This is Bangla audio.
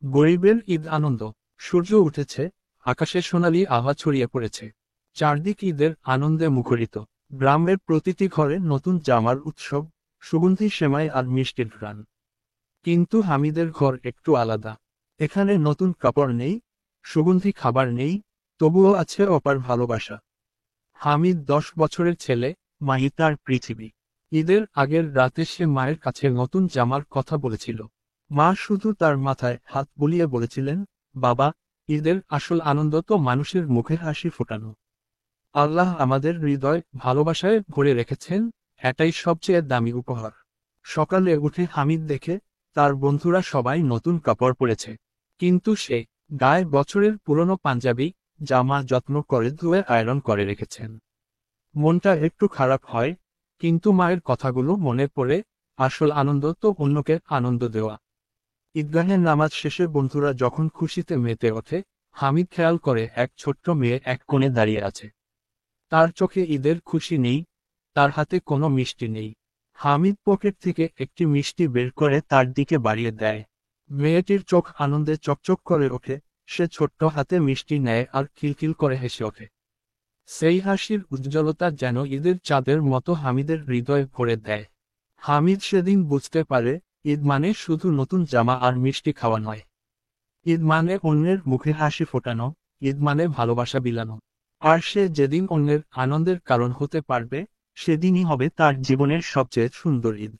গরিবের ঈদ আনন্দ। সূর্য উঠেছে, আকাশে সোনালি আভা ছড়িয়ে পড়েছে। চারদিক ঈদের আনন্দে মুখরিত। গ্রামের প্রতিটি ঘরে নতুন জামার উৎসব, সুগন্ধি সেমাই আর মিষ্টির ঘ্রাণ। কিন্তু হামিদের ঘর একটু আলাদা। এখানে নতুন কাপড় নেই, সুগন্ধি খাবার নেই, তবুও আছে অপার ভালোবাসা। হামিদ 10 বছরের ছেলে, মাহি তার পৃথিবী। ঈদের আগের রাতে সে মায়ের কাছে নতুন জামার কথা বলেছিল। মা শুধু তার মাথায় হাত বুলিয়ে বলেছিলেন, বাবা, ঈদের আসল আনন্দ তো মানুষের মুখে হাসি ফোটানো। আল্লাহ আমাদের হৃদয় ভালোবাসায় ভরে রেখেছেন, এটাই সবচেয়ে দামি উপহার। সকালে উঠে হামিদ দেখে তার বন্ধুরা সবাই নতুন কাপড় পরেছে। কিন্তু সে গায়ে বছরের পুরনো পাঞ্জাবি জামা যত্ন করে ধুয়ে আয়রন করে রেখেছেন। মনটা একটু খারাপ হয়, কিন্তু মায়ের কথাগুলো মনে পড়ে, আসল আনন্দ তো অন্যকে আনন্দ দেওয়া। ঈদগাহের নামাজ শেষে বন্ধুরা যখন খুশিতে মেতে ওঠে, হামিদ খেয়াল করে এক ছোট্ট মেয়ে এক কোণে দাঁড়িয়ে আছে। তার চোখে ঈদের খুশি নেই, তার হাতে কোনো মিষ্টি নেই। হামিদ পকেট থেকে একটি মিষ্টি বের করে তার দিকে বাড়িয়ে দেয়। মেয়েটির চোখ আনন্দে চকচক করে ওঠে, সে ছোট্ট হাতে মিষ্টি নেয় আর খিলখিল করে হেসে ওঠে। সেই হাসির উজ্জ্বলতা যেন ঈদের চাঁদের মতো হামিদের হৃদয় ভরে দেয়। হামিদ সেদিন বুঝতে পারে, ঈদ মানে শুধু নতুন জামা আর মিষ্টি খাওয়া নয়। ঈদ মানে অন্যের মুখে হাসি ফোটানো, ঈদ মানে ভালোবাসা বিলানো। আর সে যেদিন অন্যের আনন্দের কারণ হতে পারবে, সেদিনই হবে তার জীবনের সবচেয়ে সুন্দর ঈদ।